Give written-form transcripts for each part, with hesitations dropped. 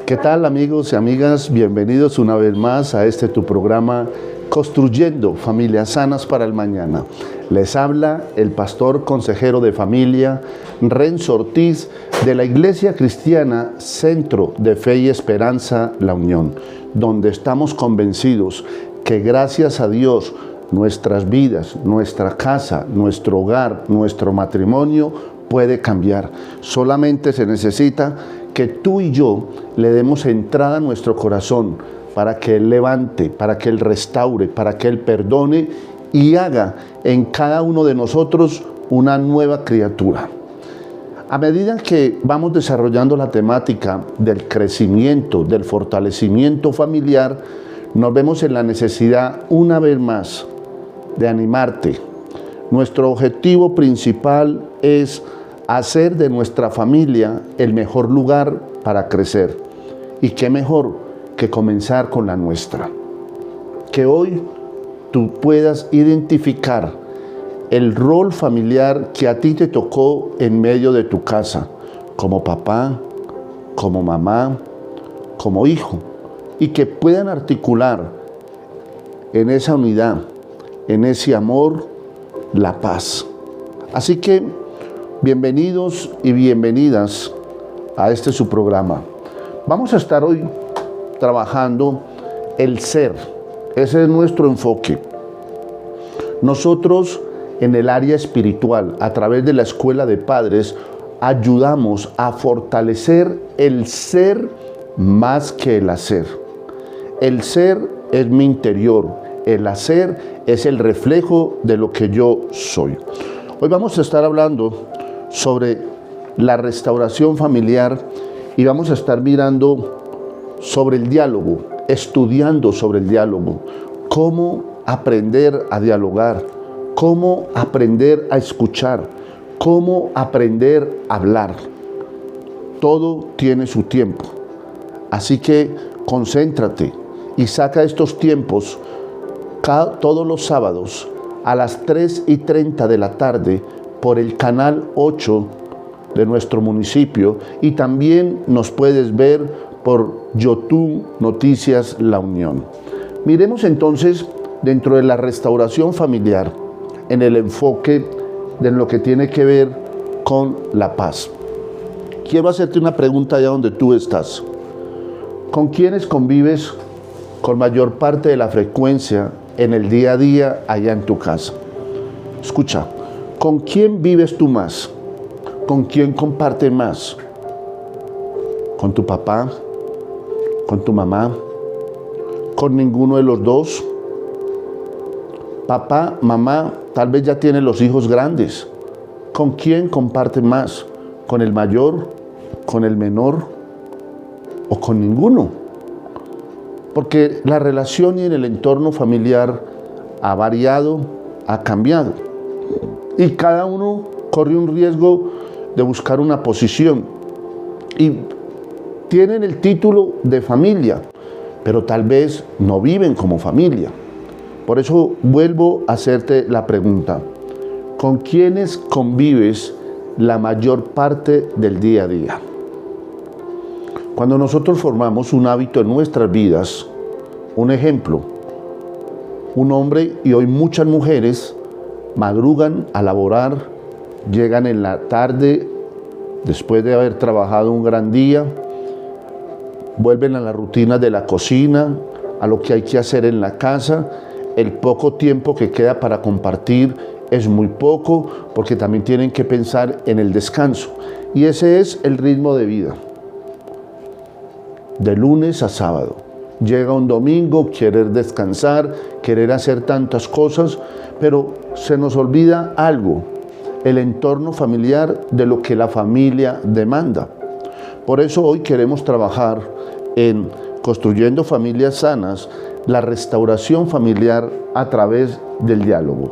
¿Qué tal, amigos y amigas? Bienvenidos una vez más a este tu programa Construyendo Familias Sanas para el Mañana. Les habla el pastor consejero de familia Renzo Ortiz de la Iglesia Cristiana Centro de Fe y Esperanza La Unión, donde estamos convencidos que gracias a Dios nuestras vidas, nuestra casa, nuestro hogar, nuestro matrimonio puede cambiar. Solamente se necesita que tú y yo le demos entrada a nuestro corazón para que Él levante, para que Él restaure, para que Él perdone y haga en cada uno de nosotros una nueva criatura. A medida que vamos desarrollando la temática del crecimiento, del fortalecimiento familiar, nos vemos en la necesidad una vez más de animarte. Nuestro objetivo principal es hacer de nuestra familia el mejor lugar para crecer. Y qué mejor que comenzar con la nuestra. Que hoy tú puedas identificar el rol familiar que a ti te tocó en medio de tu casa, como papá, como mamá, como hijo, y que puedan articular en esa unidad, en ese amor, la paz. Así que bienvenidos y bienvenidas a este su programa. Vamos a estar hoy trabajando el ser. Ese es nuestro enfoque. Nosotros en el área espiritual, a través de la Escuela de Padres, ayudamos a fortalecer el ser más que el hacer. El ser es mi interior, el hacer es el reflejo de lo que yo soy. Hoy vamos a estar hablando sobre la restauración familiar y vamos a estar mirando sobre el diálogo, estudiando sobre el diálogo, cómo aprender a dialogar, cómo aprender a escuchar, cómo aprender a hablar. Todo tiene su tiempo, así que concéntrate y saca estos tiempos todos los sábados a las 3:30 de la tarde por el canal 8 de nuestro municipio, y también nos puedes ver por YouTube Noticias La Unión. Miremos entonces dentro de la restauración familiar en el enfoque de lo que tiene que ver con la paz. Quiero hacerte una pregunta allá donde tú estás. ¿Con quiénes convives con mayor parte de la frecuencia en el día a día allá en tu casa? Escucha, ¿con quién vives tú más? ¿Con quién compartes más? ¿Con tu papá? ¿Con tu mamá? ¿Con ninguno de los dos? Papá, mamá, tal vez ya tienen los hijos grandes. ¿Con quién compartes más? ¿Con el mayor? ¿Con el menor? ¿O con ninguno? Porque la relación y en el entorno familiar ha variado, ha cambiado. Y cada uno corre un riesgo de buscar una posición. Y tienen el título de familia, pero tal vez no viven como familia. Por eso vuelvo a hacerte la pregunta. ¿Con quiénes convives la mayor parte del día a día? Cuando nosotros formamos un hábito en nuestras vidas, un ejemplo, un hombre y hoy muchas mujeres madrugan a laborar, llegan en la tarde después de haber trabajado un gran día, vuelven a la rutina de la cocina, a lo que hay que hacer en la casa. El poco tiempo que queda para compartir es muy poco, porque también tienen que pensar en el descanso. Y ese es el ritmo de vida. De lunes a sábado. Llega un domingo, querer descansar, querer hacer tantas cosas, pero se nos olvida algo, el entorno familiar de lo que la familia demanda. Por eso hoy queremos trabajar en Construyendo Familias Sanas, la restauración familiar a través del diálogo.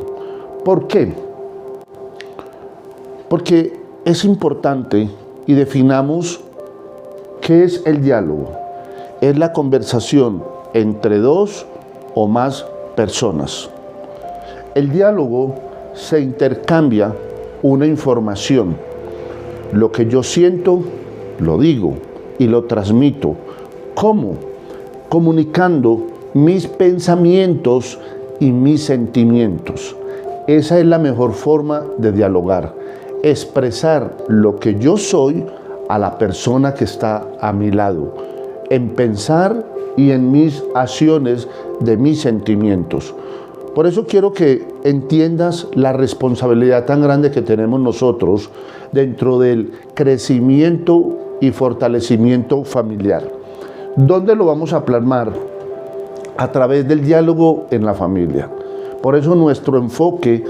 ¿Por qué? Porque es importante y definamos qué es el diálogo. Es la conversación entre dos o más personas. El diálogo se intercambia una información. Lo que yo siento, lo digo y lo transmito ¿Cómo? Comunicando mis pensamientos y mis sentimientos. Esa es la mejor forma de dialogar. Expresar lo que yo soy a la persona que está a mi lado, en pensar y en mis acciones de mis sentimientos. Por eso quiero que entiendas la responsabilidad tan grande que tenemos nosotros dentro del crecimiento y fortalecimiento familiar. ¿Dónde lo vamos a plasmar? A través del diálogo en la familia. Por eso nuestro enfoque,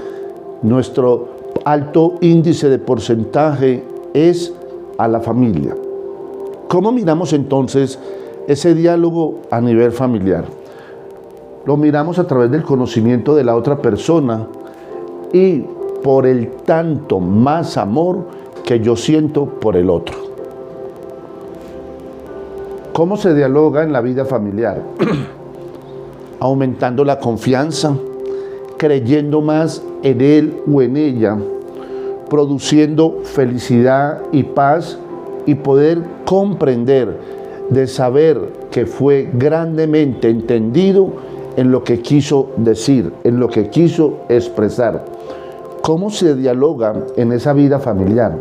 nuestro alto índice de porcentaje es a la familia. ¿Cómo miramos entonces ese diálogo a nivel familiar? Lo miramos a través del conocimiento de la otra persona y por el tanto más amor que yo siento por el otro. ¿Cómo se dialoga en la vida familiar? Aumentando la confianza, creyendo más en él o en ella, produciendo felicidad y paz y poder comprender, de saber que fue grandemente entendido en lo que quiso decir, en lo que quiso expresar. ¿Cómo se dialoga en esa vida familiar?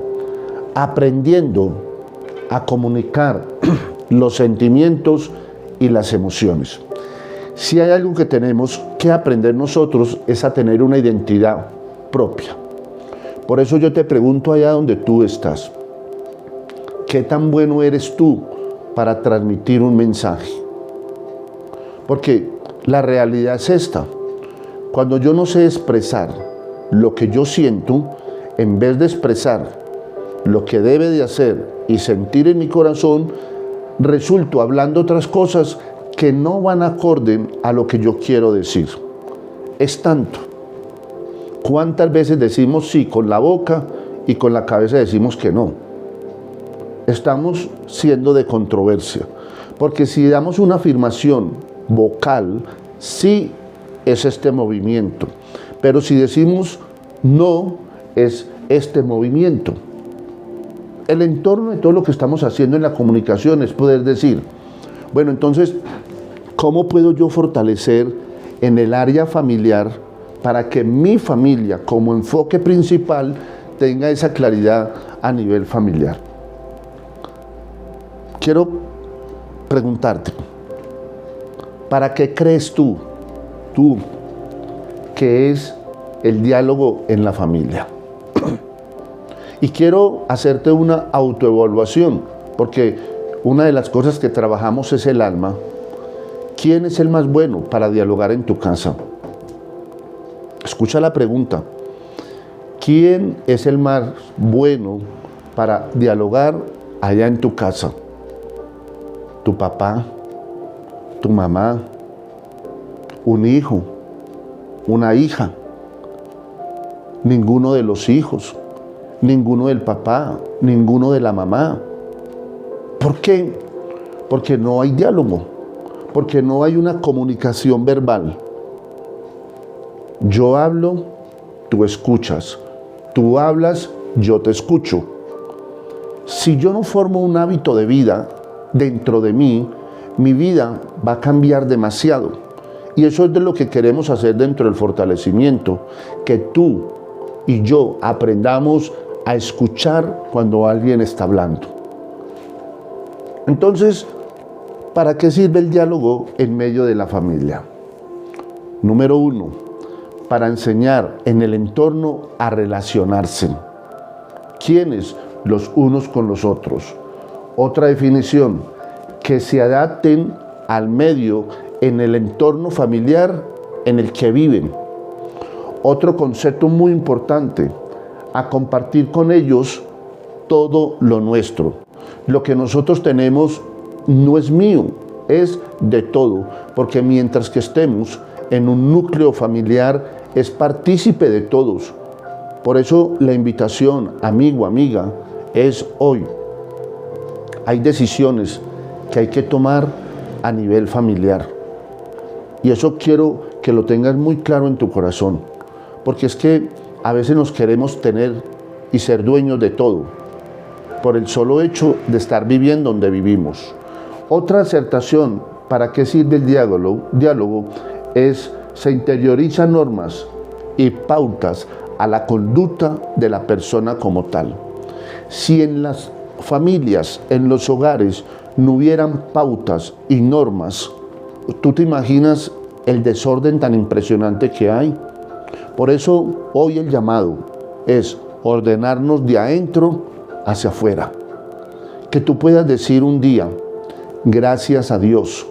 Aprendiendo a comunicar los sentimientos y las emociones. Si hay algo que tenemos que aprender nosotros es a tener una identidad propia. Por eso yo te pregunto allá donde tú estás, ¿qué tan bueno eres tú para transmitir un mensaje? Porque la realidad es esta. Cuando yo no sé expresar lo que yo siento, en vez de expresar lo que debe de hacer y sentir en mi corazón, resulto hablando otras cosas que no van acorde a lo que yo quiero decir. Es tanto. ¿Cuántas veces decimos sí con la boca y con la cabeza decimos que no? Estamos siendo de controversia. Porque si damos una afirmación vocal, sí es este movimiento. Pero si decimos no, es este movimiento. El entorno de todo lo que estamos haciendo en la comunicación es poder decir, bueno, entonces, ¿cómo puedo yo fortalecer en el área familiar para que mi familia, como enfoque principal, tenga esa claridad a nivel familiar? Quiero preguntarte, ¿para qué crees tú que es el diálogo en la familia? Y quiero hacerte una autoevaluación, porque una de las cosas que trabajamos es el alma. ¿Quién es el más bueno para dialogar en tu casa? Escucha la pregunta. ¿Quién es el más bueno para dialogar allá en tu casa? ¿Tu papá? ¿Tu mamá? ¿Un hijo? ¿Una hija? Ninguno de los hijos. Ninguno del papá, ninguno de la mamá. ¿Por qué? Porque no hay diálogo, porque no hay una comunicación verbal. Yo hablo, tú escuchas. Tú hablas, yo te escucho. Si yo no formo un hábito de vida dentro de mí, mi vida va a cambiar demasiado. Y eso es de lo que queremos hacer dentro del fortalecimiento, que tú y yo aprendamos a escuchar cuando alguien está hablando. Entonces, ¿para qué sirve el diálogo en medio de la familia? Número 1, para enseñar en el entorno a relacionarse. ¿Quiénes? Los unos con los otros. Otra definición, que se adapten al medio en el entorno familiar en el que viven. Otro concepto muy importante, a compartir con ellos todo lo nuestro. Lo que nosotros tenemos no es mío, es de todo, porque mientras que estemos en un núcleo familiar, es partícipe de todos. Por eso la invitación, amigo, amiga, es hoy. Hay decisiones que hay que tomar a nivel familiar. Y eso quiero que lo tengas muy claro en tu corazón, porque es que a veces nos queremos tener y ser dueños de todo, por el solo hecho de estar viviendo donde vivimos, Otra acertación, ¿para qué sirve el diálogo? Se interiorizan normas y pautas a la conducta de la persona como tal. Si en las familias, en los hogares, no hubieran pautas y normas, ¿tú te imaginas el desorden tan impresionante que hay? Por eso hoy el llamado es ordenarnos de adentro hacia afuera. Que tú puedas decir un día, gracias a Dios,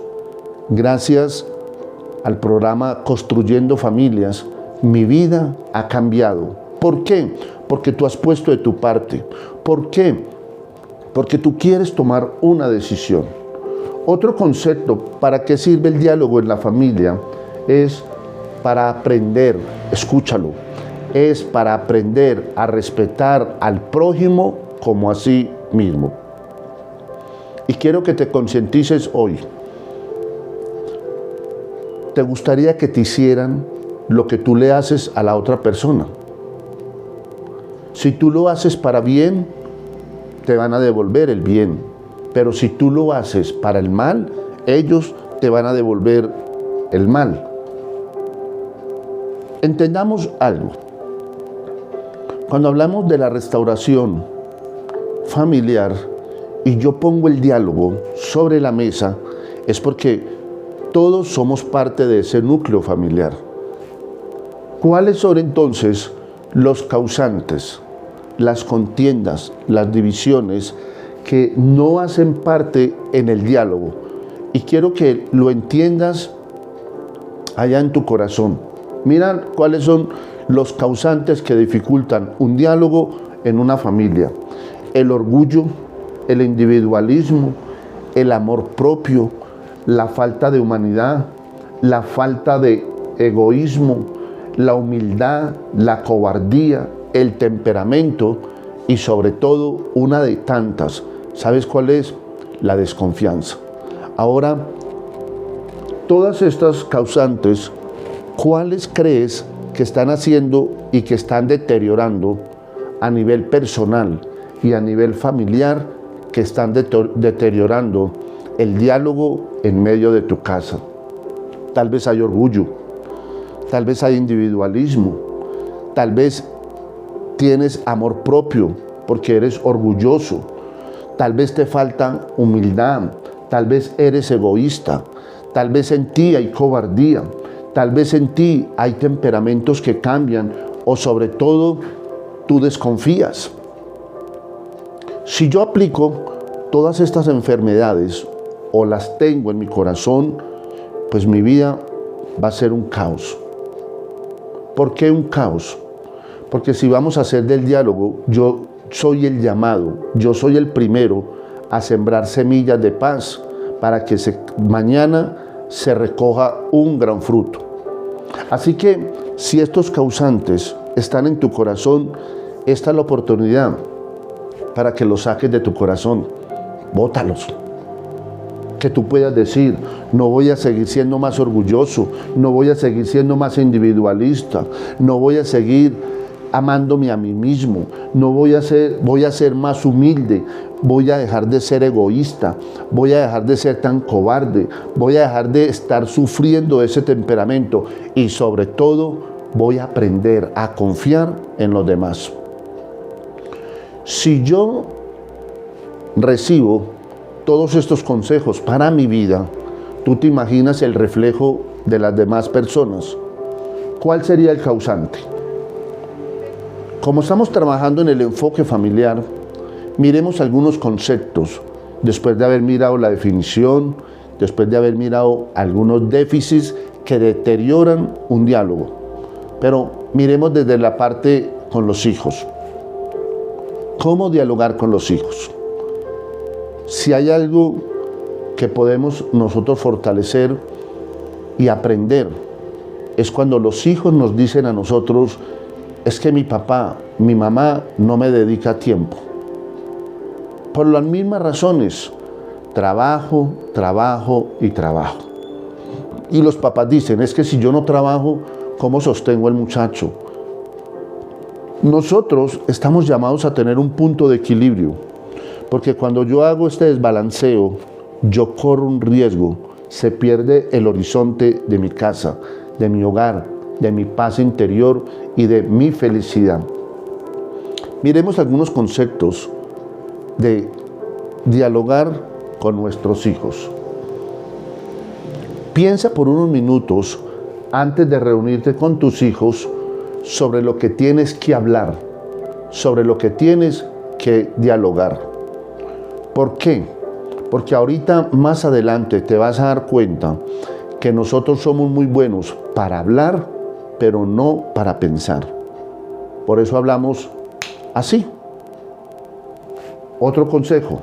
gracias al programa Construyendo Familias, mi vida ha cambiado. ¿Por qué? Porque tú has puesto de tu parte. ¿Por qué? Porque tú quieres tomar una decisión. Otro concepto, ¿para qué sirve el diálogo en la familia? Es para aprender, escúchalo, es para aprender a respetar al prójimo como a sí mismo. Y quiero que te concientices hoy. ¿Te gustaría que te hicieran lo que tú le haces a la otra persona? Si tú lo haces para bien, te van a devolver el bien. Pero si tú lo haces para el mal, ellos te van a devolver el mal. Entendamos algo. Cuando hablamos de la restauración familiar y yo pongo el diálogo sobre la mesa, es porque todos somos parte de ese núcleo familiar. ¿Cuáles son entonces los causantes, las contiendas, las divisiones que no hacen parte en el diálogo? Y quiero que lo entiendas allá en tu corazón. Mira cuáles son los causantes que dificultan un diálogo en una familia. El orgullo, el individualismo, el amor propio, la falta de humanidad, la falta de egoísmo, la humildad, la cobardía, el temperamento y sobre todo una de tantas. ¿Sabes cuál es? La desconfianza. Ahora, todas estas causantes, ¿cuáles crees que están haciendo y que están deteriorando a nivel personal y a nivel familiar, que están deteriorando el diálogo en medio de tu casa? Tal vez hay orgullo, tal vez hay individualismo, tal vez tienes amor propio porque eres orgulloso, tal vez te falta humildad, tal vez eres egoísta, tal vez en ti hay cobardía, tal vez en ti hay temperamentos que cambian o sobre todo tú desconfías. Si yo aplico todas estas enfermedades o las tengo en mi corazón, pues mi vida va a ser un caos. ¿Por qué un caos? Porque si vamos a hacer del diálogo, yo soy el llamado, yo soy el primero a sembrar semillas de paz para que mañana se recoja un gran fruto. Así que si estos causantes están en tu corazón, esta es la oportunidad para que los saques de tu corazón. Bótalos. Que tú puedas decir, no voy a seguir siendo más orgulloso, no voy a seguir siendo más individualista, no voy a seguir amándome a mí mismo, voy a ser más humilde, voy a dejar de ser egoísta, voy a dejar de ser tan cobarde, voy a dejar de estar sufriendo ese temperamento y sobre todo voy a aprender a confiar en los demás. Si yo recibo todos estos consejos para mi vida, ¿tú te imaginas el reflejo de las demás personas? ¿Cuál sería el causante? Como estamos trabajando en el enfoque familiar, miremos algunos conceptos, después de haber mirado la definición, después de haber mirado algunos déficits que deterioran un diálogo. Pero miremos desde la parte con los hijos. ¿Cómo dialogar con los hijos? Si hay algo que podemos nosotros fortalecer y aprender, es cuando los hijos nos dicen a nosotros, es que mi papá, mi mamá no me dedica tiempo. Por las mismas razones, trabajo, trabajo y trabajo. Y los papás dicen, es que si yo no trabajo, ¿cómo sostengo el muchacho? Nosotros estamos llamados a tener un punto de equilibrio, porque cuando yo hago este desbalanceo yo corro un riesgo, se pierde el horizonte de mi casa, de mi hogar, de mi paz interior y de mi felicidad. Miremos algunos conceptos de dialogar con nuestros hijos. Piensa por unos minutos antes de reunirte con tus hijos sobre lo que tienes que hablar, sobre lo que tienes que dialogar. ¿Por qué? Porque ahorita más adelante te vas a dar cuenta que nosotros somos muy buenos para hablar, pero no para pensar. Por eso hablamos así. Otro consejo: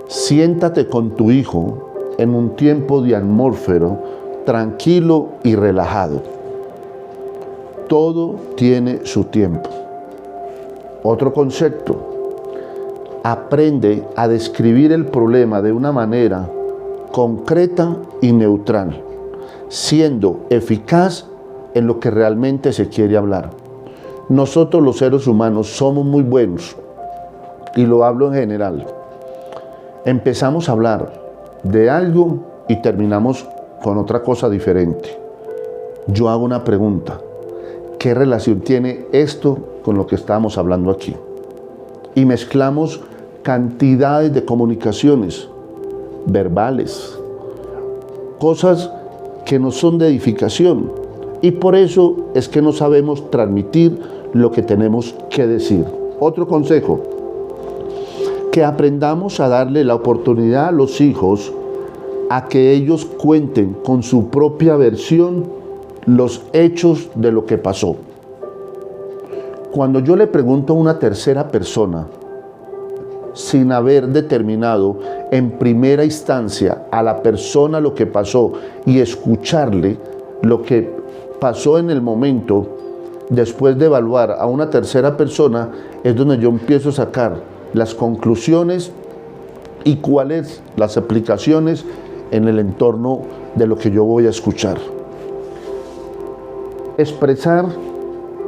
siéntate con tu hijo en un tiempo de atmósfera tranquilo y relajado. Todo tiene su tiempo. Otro concepto: aprende a describir el problema de una manera concreta y neutral, siendo eficaz en lo que realmente se quiere hablar. Nosotros los seres humanos somos muy buenos, y lo hablo en general. Empezamos a hablar de algo y terminamos con otra cosa diferente. Yo hago una pregunta: ¿qué relación tiene esto con lo que estábamos hablando aquí? Y mezclamos cantidades de comunicaciones verbales, cosas que no son de edificación, y por eso es que no sabemos transmitir lo que tenemos que decir. Otro consejo: que aprendamos a darle la oportunidad a los hijos a que ellos cuenten con su propia versión los hechos de lo que pasó. Cuando yo le pregunto a una tercera persona, sin haber determinado en primera instancia a la persona lo que pasó y escucharle lo que pasó en el momento, después de evaluar a una tercera persona, es donde yo empiezo a sacar las conclusiones y cuáles las aplicaciones en el entorno de lo que yo voy a escuchar. Expresar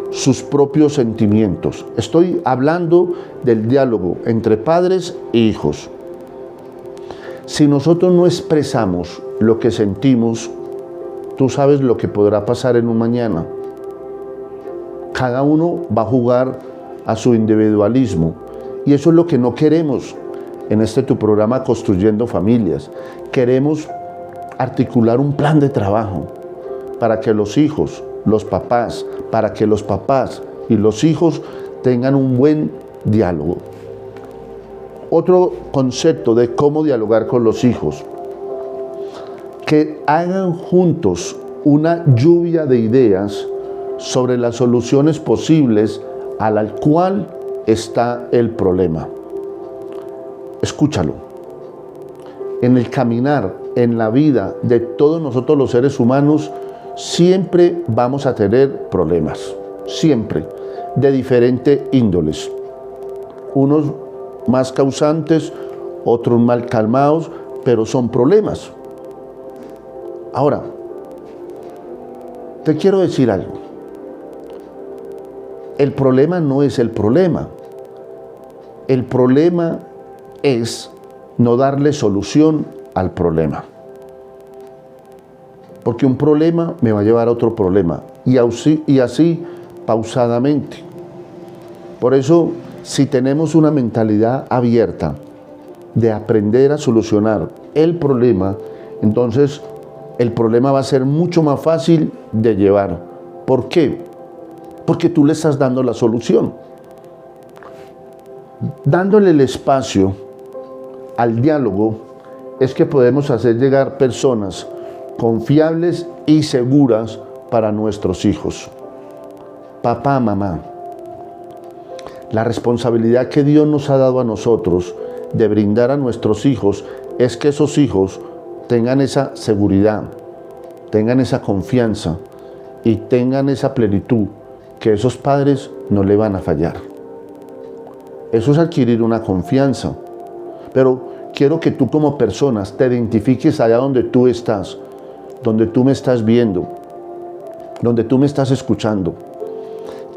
sus propios sentimientos. Estoy hablando del diálogo entre padres e hijos. Si nosotros no expresamos lo que sentimos, tú sabes lo que podrá pasar en un mañana. Cada uno va a jugar a su individualismo, y eso es lo que no queremos en tu programa Construyendo Familias. Queremos articular un plan de trabajo para que los hijos, los papás, para que los papás y los hijos tengan un buen diálogo. Otro concepto de cómo dialogar con los hijos: que hagan juntos una lluvia de ideas sobre las soluciones posibles a la cual está el problema. Escúchalo. En el caminar, en la vida de todos nosotros los seres humanos, siempre vamos a tener problemas, siempre, de diferentes índoles. Unos más causantes, otros mal calmados, pero son problemas. Ahora, te quiero decir algo. El problema no es el problema. El problema es no darle solución al problema. Porque un problema me va a llevar a otro problema. Y así pausadamente. Por eso, si tenemos una mentalidad abierta de aprender a solucionar el problema, entonces el problema va a ser mucho más fácil de llevar. ¿Por qué? Porque tú le estás dando la solución. Dándole el espacio al diálogo es que podemos hacer llegar personas confiables y seguras para nuestros hijos. Papá, mamá, la responsabilidad que Dios nos ha dado a nosotros de brindar a nuestros hijos es que esos hijos tengan esa seguridad, tengan esa confianza y tengan esa plenitud que esos padres no le van a fallar. Eso es adquirir una confianza. Pero quiero que tú como personas te identifiques allá donde tú estás, donde tú me estás viendo, donde tú me estás escuchando.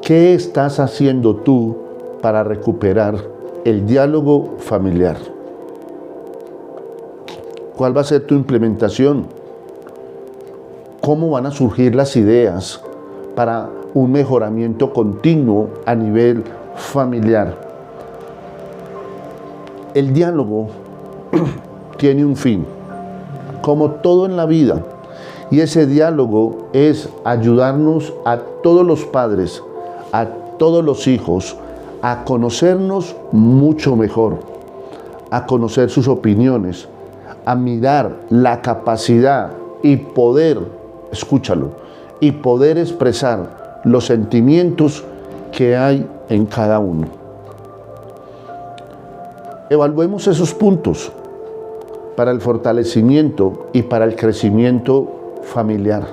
¿Qué estás haciendo tú para recuperar el diálogo familiar? ¿Cuál va a ser tu implementación? ¿Cómo van a surgir las ideas para un mejoramiento continuo a nivel familiar? El diálogo tiene un fin, como todo en la vida, y ese diálogo es ayudarnos a todos los padres, a todos los hijos, a conocernos mucho mejor, a conocer sus opiniones, a mirar la capacidad y poder, escúchalo, y poder expresar los sentimientos que hay en cada uno. Evaluemos esos puntos para el fortalecimiento y para el crecimiento familiar,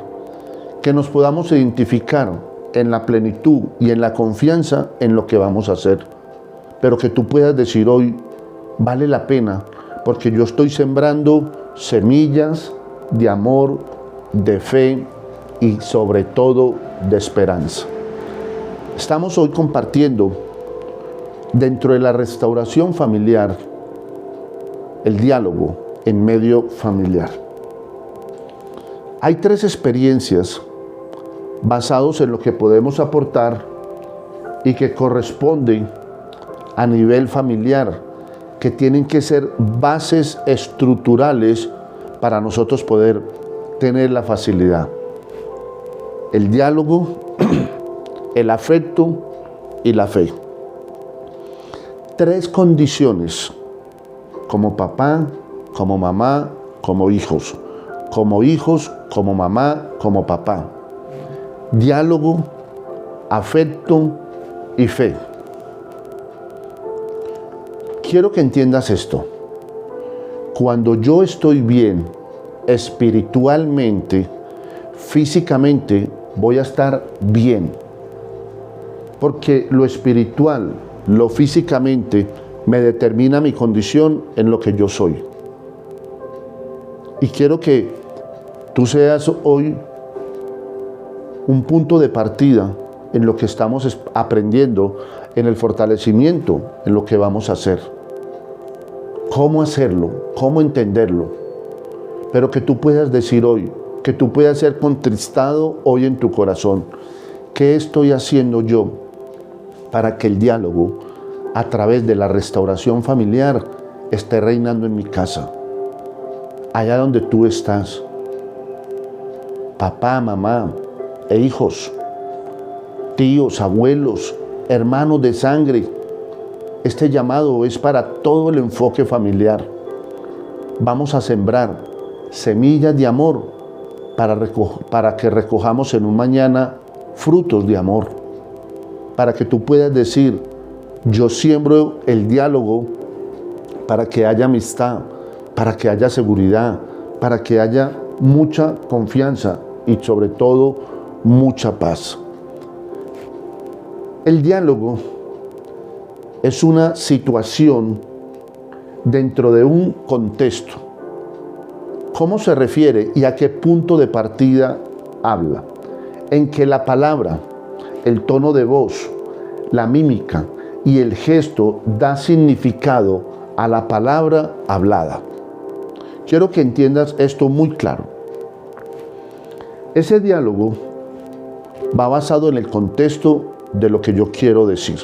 que nos podamos identificar en la plenitud y en la confianza en lo que vamos a hacer, pero que tú puedas decir hoy, vale la pena, porque yo estoy sembrando semillas de amor, de fe y sobre todo de esperanza. Estamos hoy compartiendo dentro de la restauración familiar el diálogo en medio familiar. Hay 3 experiencias basadas en lo que podemos aportar y que corresponden a nivel familiar, que tienen que ser bases estructurales para nosotros poder tener la facilidad. El diálogo, el afecto y la fe. 3 condiciones, como papá, como mamá, como hijos, como mamá, como papá. Diálogo, afecto y fe. Quiero que entiendas esto. Cuando yo estoy bien espiritualmente, físicamente voy a estar bien. Porque lo espiritual, lo físicamente, me determina mi condición en lo que yo soy. Y quiero que tú seas hoy un punto de partida en lo que estamos aprendiendo, en el fortalecimiento, en lo que vamos a hacer. Cómo hacerlo, cómo entenderlo. Pero que tú puedas decir hoy, que tú puedas ser contristado hoy en tu corazón. ¿Qué estoy haciendo yo para que el diálogo a través de la restauración familiar esté reinando en mi casa? Allá donde tú estás, papá, mamá e hijos, tíos, abuelos, hermanos de sangre. Este llamado es para todo el enfoque familiar. Vamos a sembrar semillas de amor para que recojamos en un mañana frutos de amor. Para que tú puedas decir, yo siembro el diálogo para que haya amistad, para que haya seguridad, para que haya mucha confianza y sobre todo mucha paz. El diálogo es una situación dentro de un contexto. ¿Cómo se refiere y a qué punto de partida habla? En que la palabra, el tono de voz, la mímica y el gesto da significado a la palabra hablada. Quiero que entiendas esto muy claro. Ese diálogo va basado en el contexto de lo que yo quiero decir.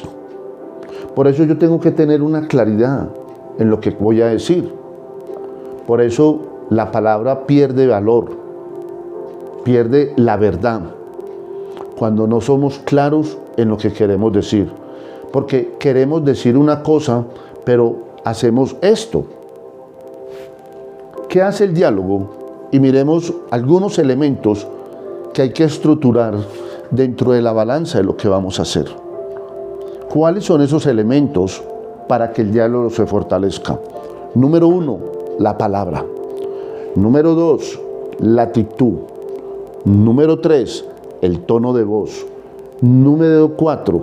Por eso yo tengo que tener una claridad en lo que voy a decir. Por eso la palabra pierde valor, pierde la verdad, cuando no somos claros en lo que queremos decir. Porque queremos decir una cosa, pero hacemos esto. ¿Qué hace el diálogo? Y miremos algunos elementos que hay que estructurar dentro de la balanza de lo que vamos a hacer. ¿Cuáles son esos elementos para que el diálogo se fortalezca? Número 1, la palabra. Número 2, la actitud. Número 3, el tono de voz. Número 4,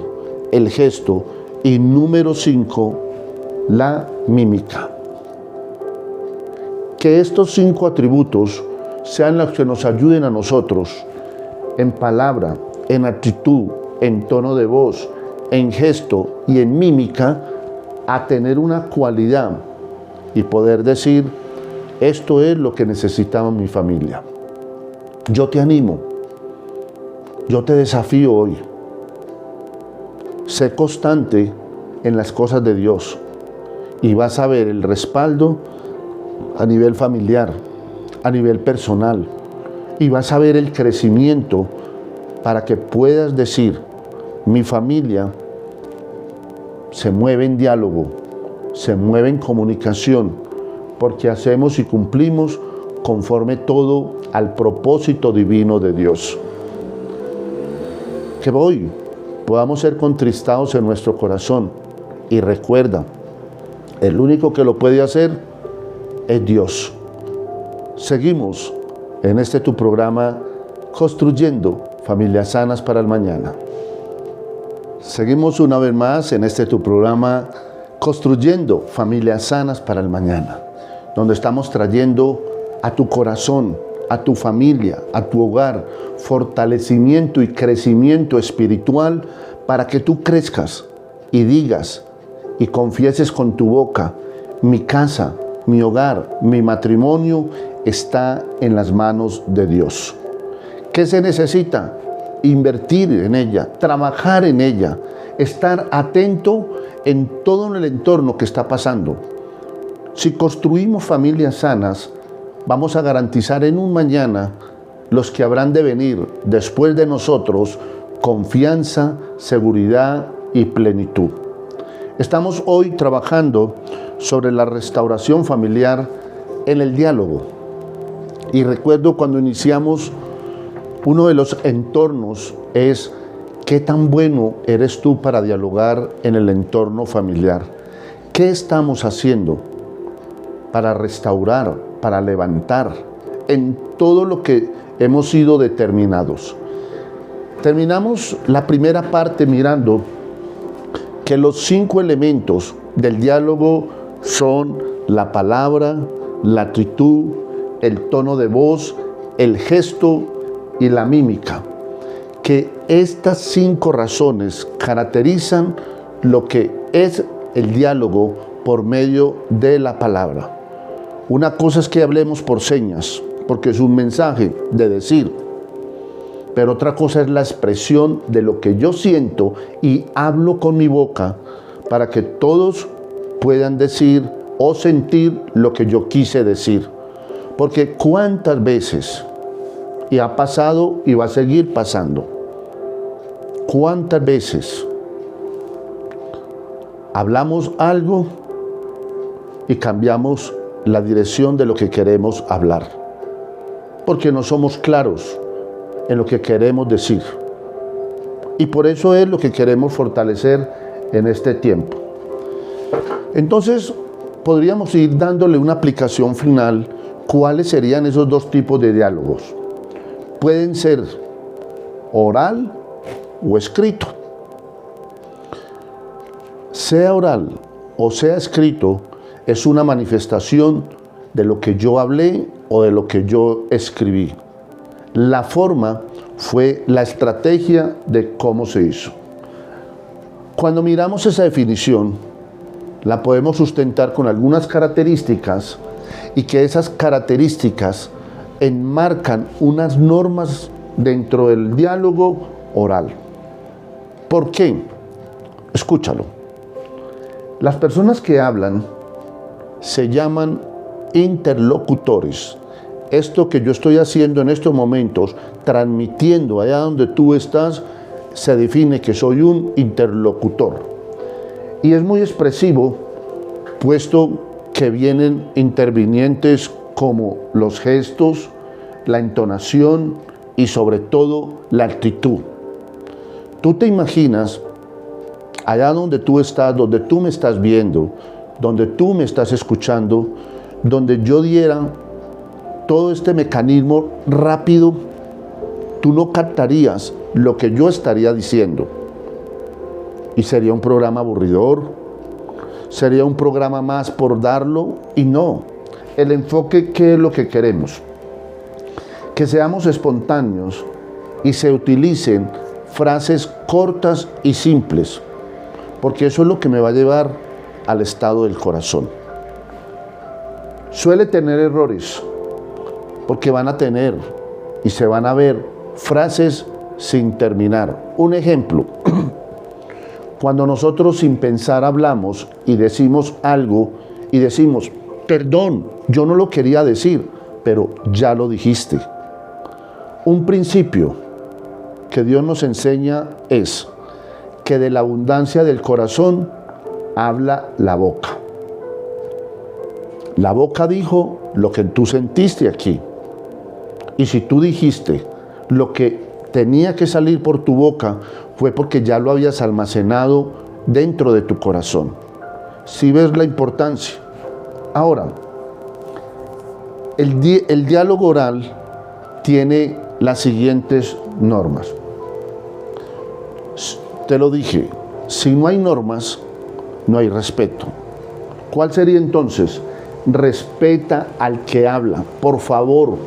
el gesto. Y número 5, la mímica. Que estos 5 atributos sean los que nos ayuden a nosotros en palabra, en actitud, en tono de voz, en gesto y en mímica, a tener una cualidad y poder decir Esto es lo que necesitaba mi familia. Yo te animo, yo te desafío hoy. Sé constante en las cosas de Dios y vas a ver el respaldo a nivel familiar, a nivel personal, y vas a ver el crecimiento para que puedas decir: mi familia se mueve en diálogo, se mueve en comunicación, porque hacemos y cumplimos conforme todo al propósito divino de Dios. Que hoy podamos ser contristados en nuestro corazón, y recuerda, el único que lo puede hacer es Dios. Seguimos en este tu programa, Construyendo Familias Sanas para el Mañana. Seguimos una vez más en este tu programa, Construyendo Familias Sanas para el Mañana, donde estamos trayendo a tu corazón, a tu familia, a tu hogar, fortalecimiento y crecimiento espiritual para que tú crezcas y digas y confieses con tu boca: mi casa, mi hogar, mi matrimonio está en las manos de Dios. ¿Qué se necesita? Invertir en ella, trabajar en ella, estar atento en todo el entorno que está pasando. Si construimos familias sanas, vamos a garantizar en un mañana los que habrán de venir después de nosotros confianza, seguridad y plenitud. Estamos hoy trabajando sobre la restauración familiar en el diálogo. Y recuerdo cuando iniciamos, uno de los entornos es: ¿qué tan bueno eres tú para dialogar en el entorno familiar? ¿Qué estamos haciendo para restaurar, para levantar en todo lo que hemos sido determinados? Terminamos la primera parte mirando que los 5 elementos del diálogo son la palabra, la actitud, el tono de voz, el gesto y la mímica. Que estas 5 razones caracterizan lo que es el diálogo por medio de la palabra. Una cosa es que hablemos por señas, porque es un mensaje de decir, pero otra cosa es la expresión de lo que yo siento y hablo con mi boca para que todos puedan decir o sentir lo que yo quise decir. Porque cuántas veces, y ha pasado y va a seguir pasando, cuántas veces hablamos algo y cambiamos la dirección de lo que queremos hablar, porque no somos claros en lo que queremos decir. Y por eso es lo que queremos fortalecer en este tiempo. Entonces, podríamos ir dándole una aplicación final. ¿Cuáles serían esos 2 tipos de diálogos? Pueden ser oral o escrito. Sea oral o sea escrito, es una manifestación de lo que yo hablé o de lo que yo escribí. La forma fue la estrategia de cómo se hizo. Cuando miramos esa definición, la podemos sustentar con algunas características, y que esas características enmarcan unas normas dentro del diálogo oral. ¿Por qué? Escúchalo. Las personas que hablan se llaman interlocutores. Esto que yo estoy haciendo en estos momentos, transmitiendo allá donde tú estás, se define que soy un interlocutor. Y es muy expresivo, puesto que vienen intervinientes como los gestos, la entonación y sobre todo la actitud. Tú te imaginas, allá donde tú estás, donde tú me estás viendo, donde tú me estás escuchando, donde yo diera todo este mecanismo rápido, tú no captarías lo que yo estaría diciendo. Y sería un programa aburridor, sería un programa más por darlo, y no. El enfoque, ¿qué es lo que queremos? Que seamos espontáneos y se utilicen frases cortas y simples, porque eso es lo que me va a llevar al estado del corazón. suele tener errores, porque van a tener y se van a ver frases sin terminar. Un ejemplo, cuando nosotros sin pensar hablamos y decimos algo y decimos, perdón, yo no lo quería decir, pero ya lo dijiste. Un principio que Dios nos enseña es que de la abundancia del corazón habla la boca. La boca dijo lo que tú sentiste aquí. Y si tú dijiste lo que tenía que salir por tu boca, fue porque ya lo habías almacenado dentro de tu corazón. ¿Sí ves la importancia? Ahora, el diálogo oral tiene las siguientes normas. Te lo dije, si no hay normas, no hay respeto. ¿Cuál sería entonces? Respeta al que habla, por favor.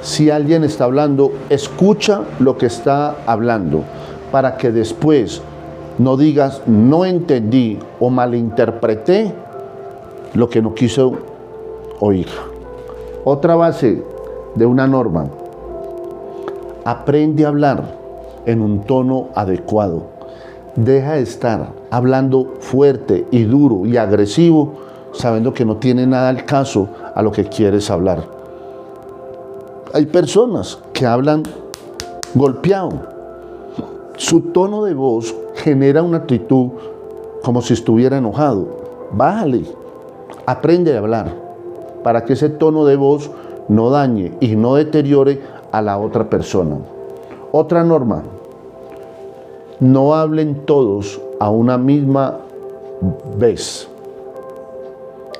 Si alguien está hablando, escucha lo que está hablando, para que después no digas, no entendí o malinterpreté lo que no quiso oír. Otra base de una norma: aprende a hablar en un tono adecuado. Deja de estar hablando fuerte y duro y agresivo, sabiendo que no tiene nada al caso a lo que quieres hablar. Hay personas que hablan golpeado. Su tono de voz genera una actitud como si estuviera enojado. Bájale, aprende a hablar para que ese tono de voz no dañe y no deteriore a la otra persona. Otra norma: no hablen todos a una misma vez.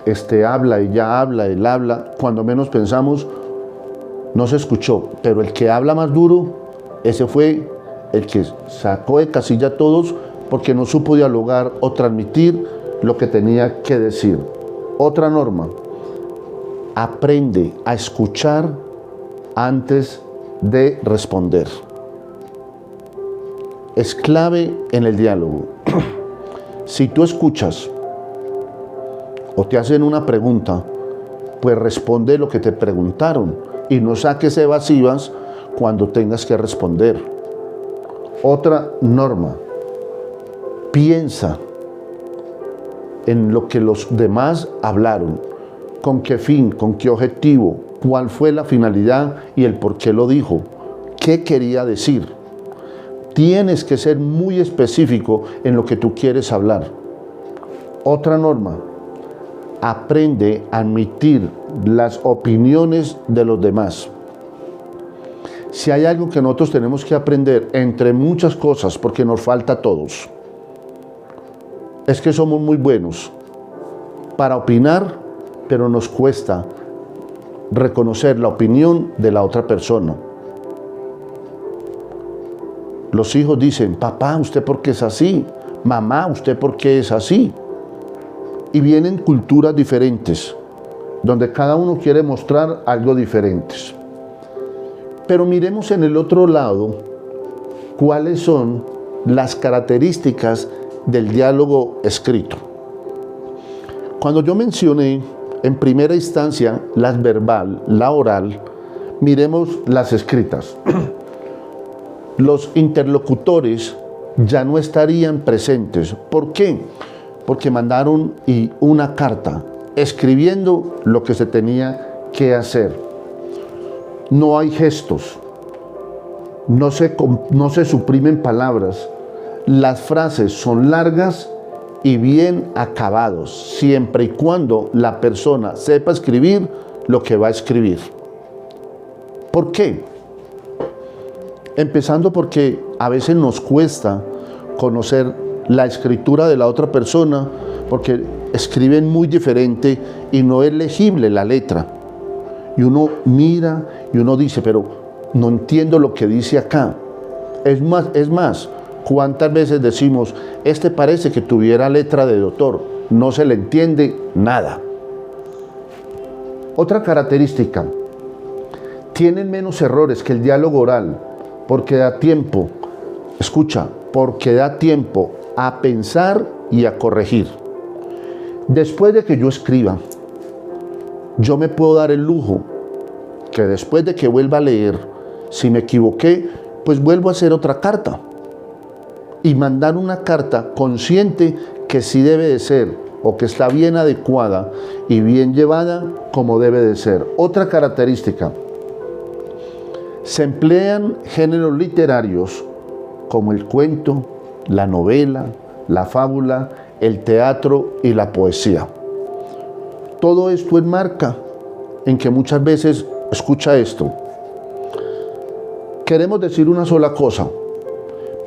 Este habla, ella habla, él habla. Cuando menos pensamos, no se escuchó, pero el que habla más duro, ese fue el que sacó de casilla a todos porque no supo dialogar o transmitir lo que tenía que decir. Otra norma: aprende a escuchar antes de responder. Es clave en el diálogo. Si tú escuchas o te hacen una pregunta, pues responde lo que te preguntaron y no saques evasivas cuando tengas que responder. Otra norma: piensa en lo que los demás hablaron, con qué fin, con qué objetivo, cuál fue la finalidad y el por qué lo dijo, qué quería decir. Tienes que ser muy específico en lo que tú quieres hablar. Otra norma: aprende a admitir las opiniones de los demás. Si hay algo que nosotros tenemos que aprender, entre muchas cosas, porque nos falta a todos, es que somos muy buenos para opinar, pero nos cuesta reconocer la opinión de la otra persona. Los hijos dicen, papá, ¿usted por qué es así? Mamá, ¿usted por qué es así? Y vienen culturas diferentes, donde cada uno quiere mostrar algo diferente. Pero miremos en el otro lado cuáles son las características del diálogo escrito. Cuando yo mencioné en primera instancia la verbal, la oral, miremos las escritas. Los interlocutores ya no estarían presentes. ¿Por qué? Porque mandaron una carta escribiendo lo que se tenía que hacer. No hay gestos, no se suprimen palabras. Las frases son largas y bien acabados, siempre y cuando la persona sepa escribir lo que va a escribir. ¿Por qué? Empezando porque a veces nos cuesta conocer la escritura de la otra persona, porque escriben muy diferente y no es legible la letra. Y uno mira y uno dice, pero no entiendo lo que dice acá. Es más, ¿cuántas veces decimos, este parece que tuviera letra de doctor? No se le entiende nada. Otra característica: tienen menos errores que el diálogo oral, porque da tiempo, porque da tiempo a pensar y a corregir. Después de que yo escriba, yo me puedo dar el lujo que después de que vuelva a leer, si me equivoqué, pues vuelvo a hacer otra carta y mandar una carta consciente que sí debe de ser o que está bien adecuada y bien llevada como debe de ser. Otra característica: se emplean géneros literarios como el cuento, la novela, la fábula, el teatro y la poesía. Todo esto enmarca en que muchas veces, escucha esto, queremos decir una sola cosa,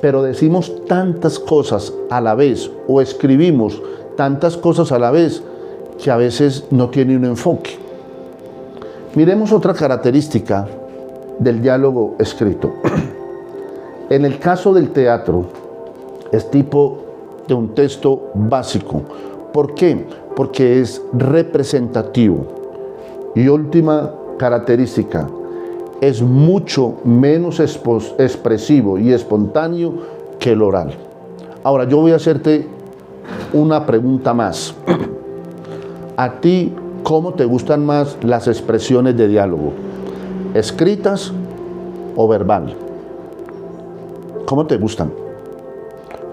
pero decimos tantas cosas a la vez o escribimos tantas cosas a la vez que a veces no tiene un enfoque. Miremos otra característica del diálogo escrito. En el caso del teatro, es tipo de un texto básico. ¿Por qué? Porque es representativo. Y última característica, es mucho menos expresivo y espontáneo que el oral. Ahora, yo voy a hacerte una pregunta más. ¿A ti cómo te gustan más las expresiones de diálogo? ¿Escritas o verbal? ¿Cómo te gustan?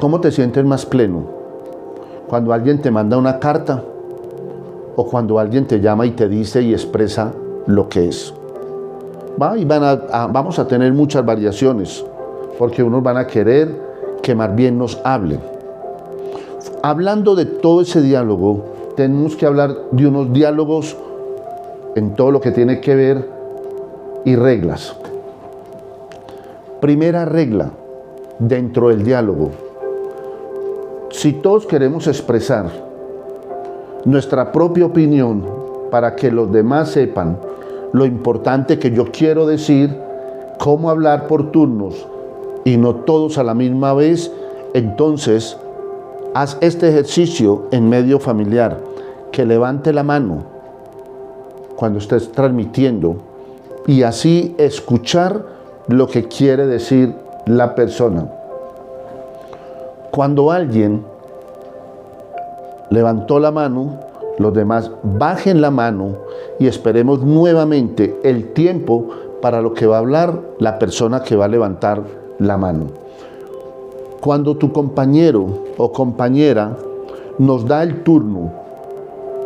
¿Cómo te sientes más pleno? ¿Cuando alguien te manda una carta o cuando alguien te llama y te dice y expresa lo que es? Vamos a tener muchas variaciones, porque unos van a querer que más bien nos hablen. Hablando de todo ese diálogo, tenemos que hablar de unos diálogos en todo lo que tiene que ver y reglas. Primera regla dentro del diálogo: si todos queremos expresar nuestra propia opinión para que los demás sepan lo importante que yo quiero decir, cómo hablar por turnos y no todos a la misma vez, entonces haz este ejercicio en medio familiar, que levante la mano cuando estés transmitiendo y así escuchar lo que quiere decir la persona. Cuando alguien levantó la mano, los demás bajen la mano y esperemos nuevamente el tiempo para lo que va a hablar la persona que va a levantar la mano. Cuando tu compañero o compañera nos da el turno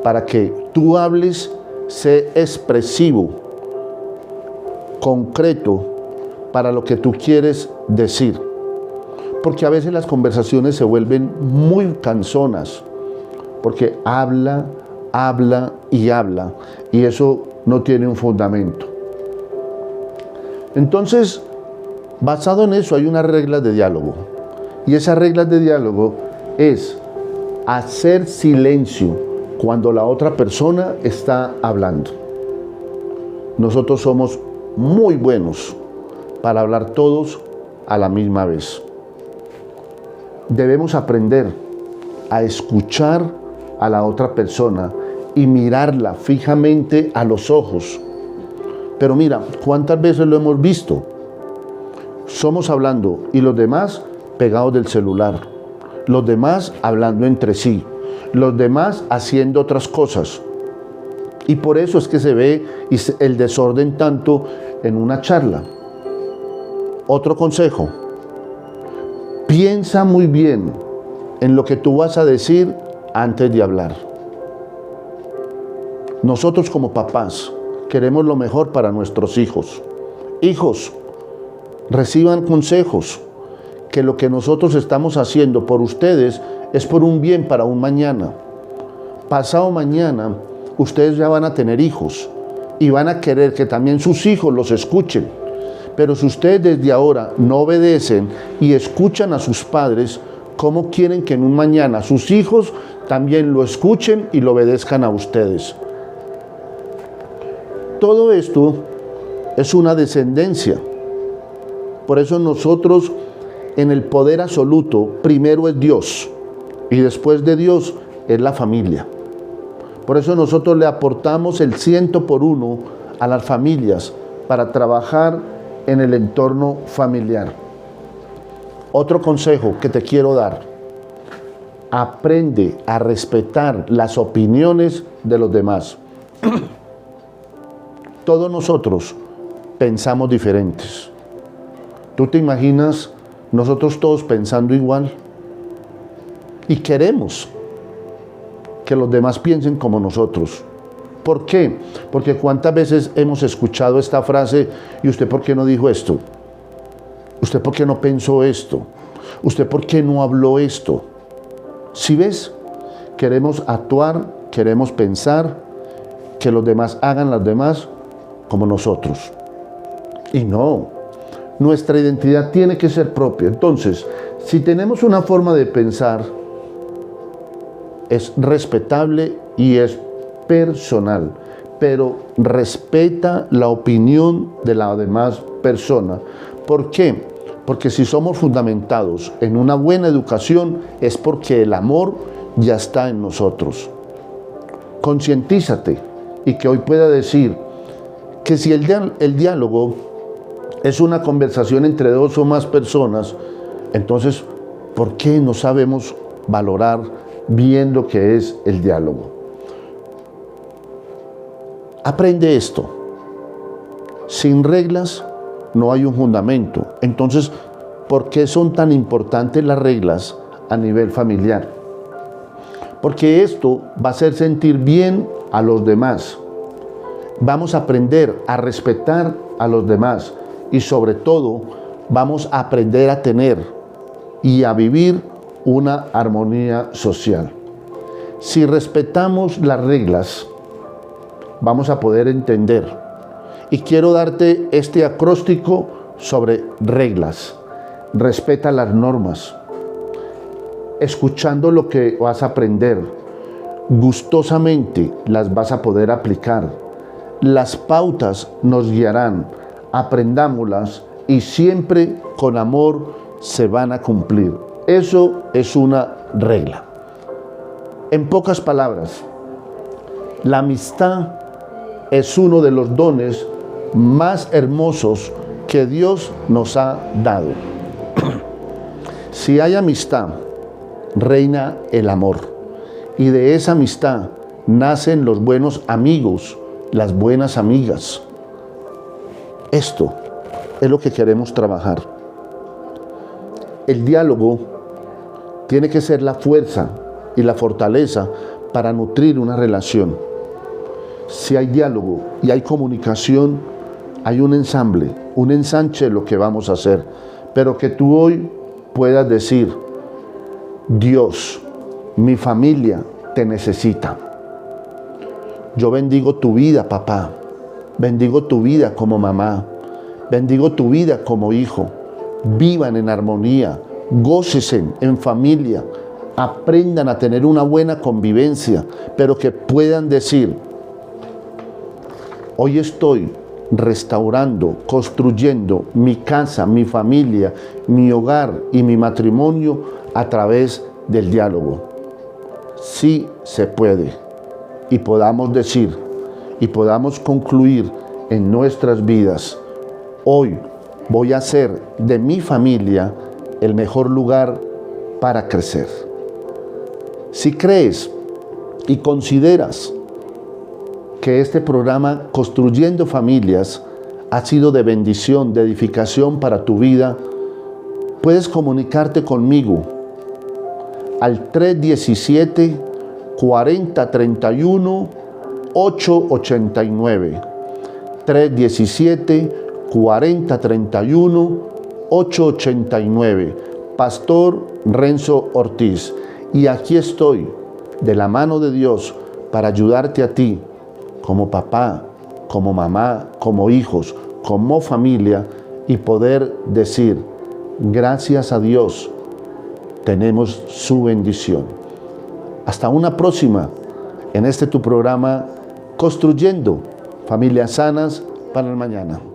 para que tú hables, sé expresivo, concreto para lo que tú quieres decir. Porque a veces las conversaciones se vuelven muy cansonas, porque habla y eso no tiene un fundamento. Entonces, basado en eso hay unas reglas de diálogo, y esas reglas de diálogo es hacer silencio cuando la otra persona está hablando. Nosotros somos muy buenos para hablar todos a la misma vez. Debemos aprender a escuchar a la otra persona y mirarla fijamente a los ojos. Pero mira, ¿cuántas veces lo hemos visto? Somos hablando y los demás pegados del celular, los demás hablando entre sí, los demás haciendo otras cosas. Y por eso es que se ve el desorden tanto en una charla. Otro consejo: piensa muy bien en lo que tú vas a decir antes de hablar. Nosotros como papás queremos lo mejor para nuestros hijos. Hijos, reciban consejos, que lo que nosotros estamos haciendo por ustedes es por un bien para un mañana. Pasado mañana, ustedes ya van a tener hijos y van a querer que también sus hijos los escuchen. Pero si ustedes desde ahora no obedecen y escuchan a sus padres, ¿cómo quieren que en un mañana sus hijos también lo escuchen y lo obedezcan a ustedes? Todo esto es una descendencia. Por eso nosotros, en el poder absoluto, primero es Dios y después de Dios es la familia. Por eso nosotros le aportamos el 100% a las familias para trabajar en el entorno familiar. Otro consejo que te quiero dar: aprende a respetar las opiniones de los demás. Todos nosotros pensamos diferentes. ¿Tú te imaginas nosotros todos pensando igual? Y queremos que los demás piensen como nosotros. ¿Por qué? Porque cuántas veces hemos escuchado esta frase: ¿y usted por qué no dijo esto? ¿Usted por qué no pensó esto? ¿Usted por qué no habló esto? ¿Sí ves? Queremos actuar, queremos pensar que los demás hagan las demás como nosotros. Y no, nuestra identidad tiene que ser propia. Entonces, si tenemos una forma de pensar, es respetable y es personal, pero respeta la opinión de la demás persona. ¿Por qué? Porque si somos fundamentados en una buena educación, es porque el amor ya está en nosotros. Concientízate y que hoy pueda decir que si el diálogo es una conversación entre dos o más personas, entonces, ¿por qué no sabemos valorar bien lo que es el diálogo? Aprende esto. Sin reglas no hay un fundamento. Entonces, ¿por qué son tan importantes las reglas a nivel familiar? Porque esto va a hacer sentir bien a los demás. Vamos a aprender a respetar a los demás y sobre todo vamos a aprender a tener y a vivir una armonía social. Si respetamos las reglas, vamos a poder entender. Y quiero darte este acróstico sobre reglas. Respeta las normas. Escuchando lo que vas a aprender, gustosamente las vas a poder aplicar. Las pautas nos guiarán, aprendámoslas y siempre con amor se van a cumplir. Eso es una regla. En pocas palabras, la amistad es uno de los dones más hermosos que Dios nos ha dado. Si hay amistad, reina el amor. Y de esa amistad nacen los buenos amigos, las buenas amigas. Esto es lo que queremos trabajar. El diálogo tiene que ser la fuerza y la fortaleza para nutrir una relación. Si hay diálogo y hay comunicación, hay un ensamble, un ensanche de lo que vamos a hacer. Pero que tú hoy puedas decir: Dios, mi familia te necesita. Yo bendigo tu vida, papá. Bendigo tu vida como mamá. Bendigo tu vida como hijo. Vivan en armonía, gócesen en familia, aprendan a tener una buena convivencia, pero que puedan decir: hoy estoy restaurando, construyendo mi casa, mi familia, mi hogar y mi matrimonio a través del diálogo. Sí se puede. Y podamos decir y podamos concluir en nuestras vidas: hoy voy a hacer de mi familia el mejor lugar para crecer. Si crees y consideras que este programa Construyendo Familias ha sido de bendición, de edificación para tu vida, puedes comunicarte conmigo al 317-4031-889. 317-4031-889. Pastor Renzo Ortiz. Y aquí estoy, de la mano de Dios, para ayudarte a ti, como papá, como mamá, como hijos, como familia, y poder decir: gracias a Dios, tenemos su bendición. Hasta una próxima en este tu programa Construyendo Familias Sanas para el Mañana.